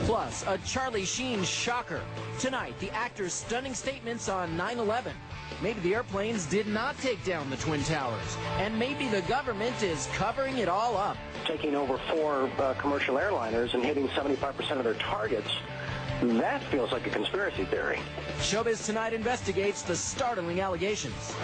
Plus, a Charlie Sheen shocker. Tonight, the actor's stunning statements on 9/11. Maybe the airplanes did not take down the Twin Towers. And maybe the government is covering it all up. Taking over 4 commercial airliners and hitting 75% of their targets, that feels like a conspiracy theory. Showbiz Tonight investigates the startling allegations.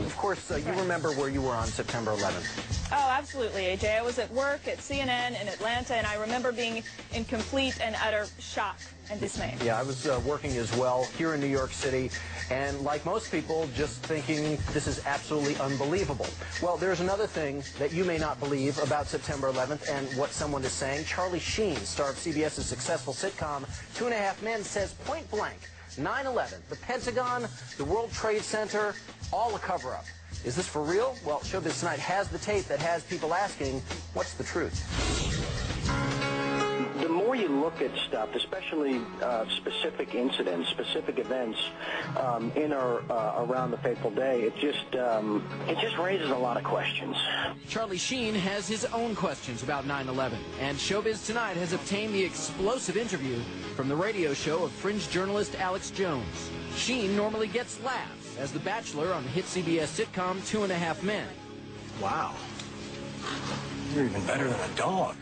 Of course, you remember where you were on September 11th. Oh, absolutely, AJ. I was at work at CNN in Atlanta, and I remember being in complete and utter shock and dismay. Yeah, I was working as well here in New York City, and like most people, just thinking this is absolutely unbelievable. Well, there's another thing that you may not believe about September 11th and what someone is saying. Charlie Sheen, star of CBS's successful sitcom 2.5 Men, says point blank, 9/11, the Pentagon, the World Trade Center, all a cover-up. Is this for real? Well, Showbiz Tonight has the tape that has people asking, what's the truth? The more you look at stuff, especially specific incidents, specific events in or around the fateful day, it just raises a lot of questions. Charlie Sheen has his own questions about 9/11, and Showbiz Tonight has obtained the explosive interview from the radio show of fringe journalist Alex Jones. Sheen normally gets laughs as the Bachelor on the hit CBS sitcom 2.5 Men. Wow. You're even better than a dog.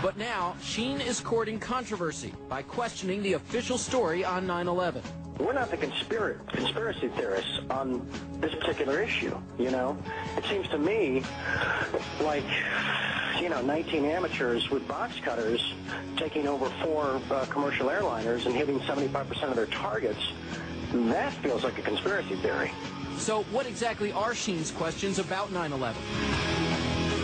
But now, Sheen is courting controversy by questioning the official story on 9/11. We're not the conspiracy theorists on this particular issue, you know? It seems to me like, 19 amateurs with box cutters taking over 4 commercial airliners and hitting 75% of their targets. That feels like a conspiracy theory. So what exactly are Sheen's questions about 9/11?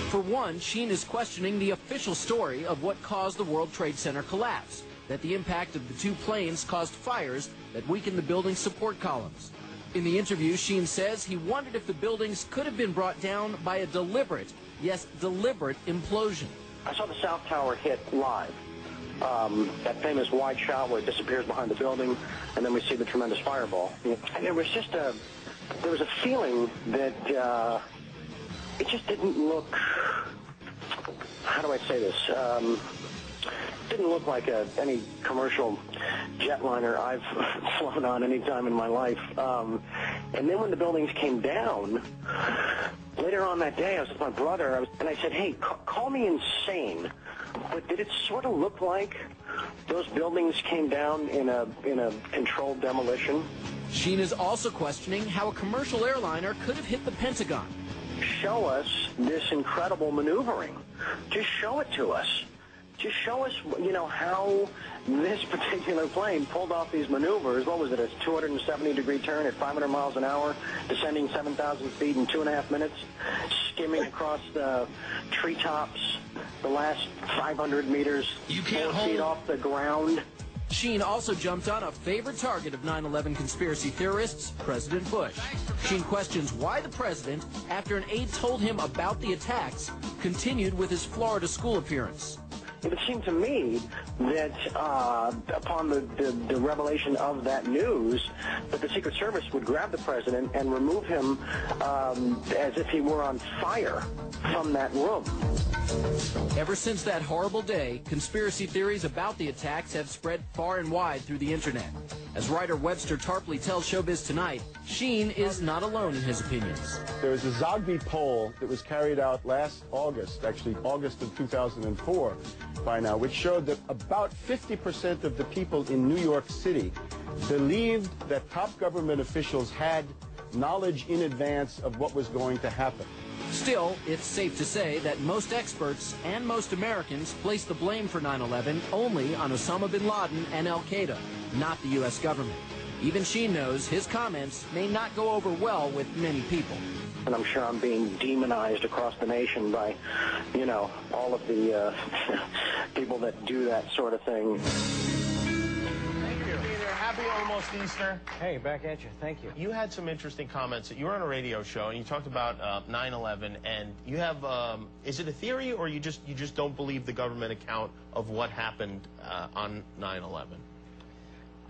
For one, Sheen is questioning the official story of what caused the World Trade Center collapse, that the impact of the 2 planes caused fires that weakened the building's support columns. In the interview, Sheen says he wondered if the buildings could have been brought down by a deliberate, yes, deliberate implosion. I saw the South Tower hit live. That famous wide shot where it disappears behind the building, and then we see the tremendous fireball. And there was just there was a feeling that it just didn't look, how do I say this? Didn't look like any commercial jetliner I've flown on any time in my life. And then when the buildings came down, later on that day, I was with my brother, and I said, hey, call me insane, but did it sort of look like those buildings came down in a controlled demolition? Sheen is also questioning how a commercial airliner could have hit the Pentagon. Show us this incredible maneuvering. Just show it to us. Just show us, how this particular plane pulled off these maneuvers. What was it, a 270-degree turn at 500 miles an hour, descending 7,000 feet in 2.5 minutes, skimming across the treetops, the last 500 meters, 4 feet off the ground. Sheen also jumped on a favorite target of 9/11 conspiracy theorists, President Bush. Sheen questions why the president, after an aide told him about the attacks, continued with his Florida school appearance. It would seem to me that upon the revelation of that news, that the Secret Service would grab the president and remove him as if he were on fire from that room. Ever since that horrible day, conspiracy theories about the attacks have spread far and wide through the internet. As writer Webster Tarpley tells Showbiz Tonight, Sheen is not alone in his opinions. There was a Zogby poll that was carried out last August, actually August of 2004 by now, which showed that about 50% of the people in New York City believed that top government officials had knowledge in advance of what was going to happen. Still, it's safe to say that most experts and most Americans place the blame for 9/11 only on Osama bin Laden and al-Qaeda, not the U.S. government. Even Sheen knows his comments may not go over well with many people. And I'm sure I'm being demonized across the nation by, all of the people that do that sort of thing. Happy almost Easter. Hey, back at you. Thank you. You had some interesting comments. You were on a radio show and you talked about 9/11, and you have is it a theory or you just don't believe the government account of what happened on 9/11?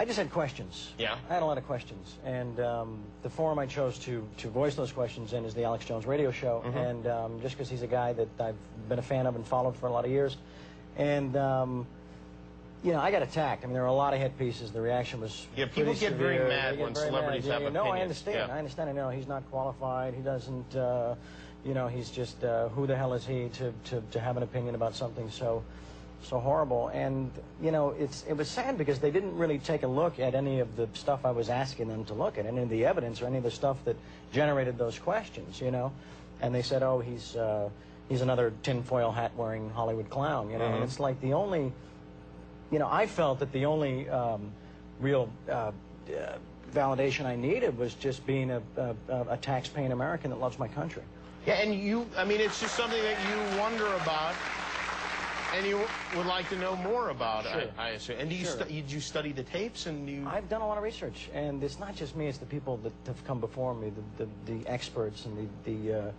I just had questions. Yeah? I had a lot of questions, and the forum I chose to voice those questions in is the Alex Jones radio show, and just because he's a guy that I've been a fan of and followed for a lot of years, and you know, I got attacked. I mean, there were a lot of hit pieces. The reaction was people get very severe. mad when celebrities have opinions. No, I understand. Yeah. I understand. I know he's not qualified. He doesn't, you know, he's just, who the hell is he to have an opinion about something so horrible? And, you know, it was sad because they didn't really take a look at any of the stuff I was asking them to look at, any of the evidence or any of the stuff that generated those questions, you know. And they said, oh, he's another tinfoil hat wearing Hollywood clown, you know. And it's like the only, you know, I felt that the only real validation I needed was just being a tax-paying American that loves my country. Yeah, and you, I mean, it's just something that you wonder about and you would like to know more about, sure. I assume. And do you did you study the tapes? And you... I've done a lot of research, and it's not just me, it's the people that have come before me, the experts and the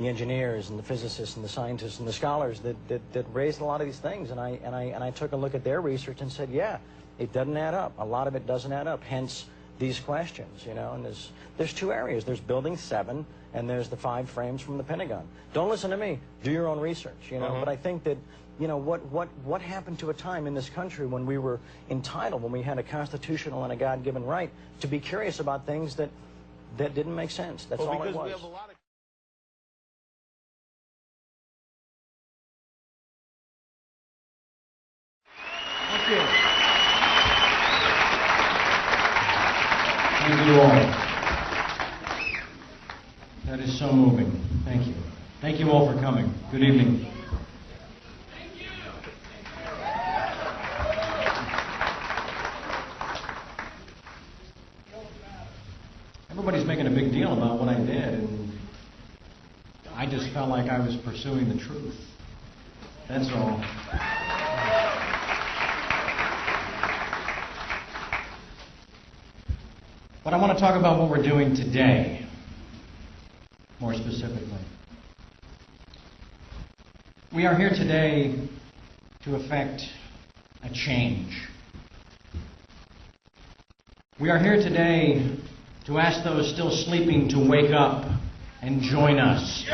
engineers and the physicists and the scientists and the scholars that raised a lot of these things, and I took a look at their research and said, yeah, it doesn't add up. A lot of it doesn't add up, hence these questions, you know. And there's two areas. There's Building 7 and there's the 5 frames from the Pentagon. Don't listen to me. Do your own research, you know. But I think that, you know, what happened to a time in this country when we were entitled, when we had a constitutional and a God-given right to be curious about things that didn't make sense. That's all it was. We have a lot of... Thank you. Thank you all. That is so moving. Thank you. Thank you all for coming. Good evening. Everybody's making a big deal about what I did, and I just felt like I was pursuing the truth. That's all. But I want to talk about what we're doing today, more specifically. We are here today to effect a change. We are here today to ask those still sleeping to wake up and join us.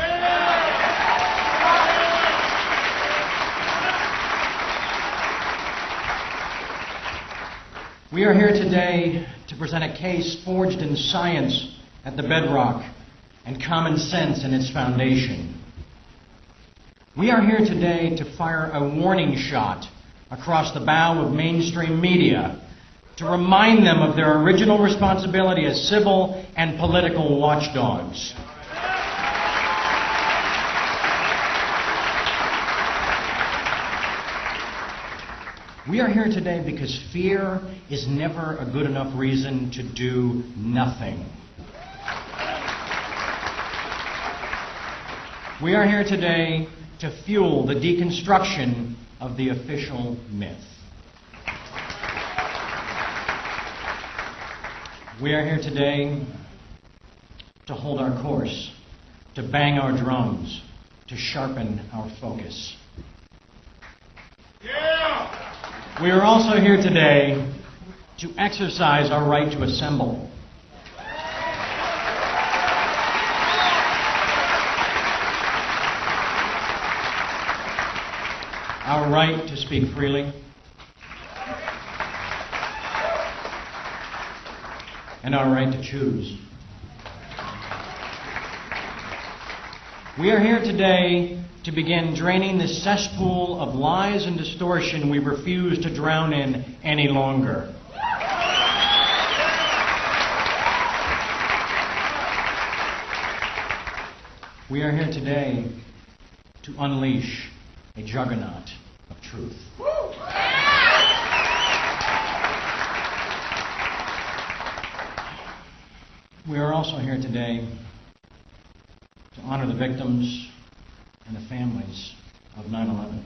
We are here today to present a case forged in science at the bedrock and common sense in its foundation. We are here today to fire a warning shot across the bow of mainstream media to remind them of their original responsibility as civil and political watchdogs. We are here today because fear is never a good enough reason to do nothing. We are here today to fuel the deconstruction of the official myth. We are here today to hold our course, to bang our drums, to sharpen our focus. We are also here today to exercise our right to assemble. Our right to speak freely. And our right to choose. We are here today to begin draining the cesspool of lies and distortion we refuse to drown in any longer. We are here today to unleash a juggernaut of truth. We are also here today to honor the victims and the families of 9/11.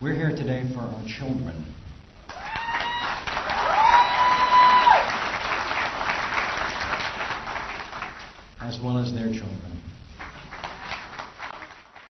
We're here today for our children. As well as their children.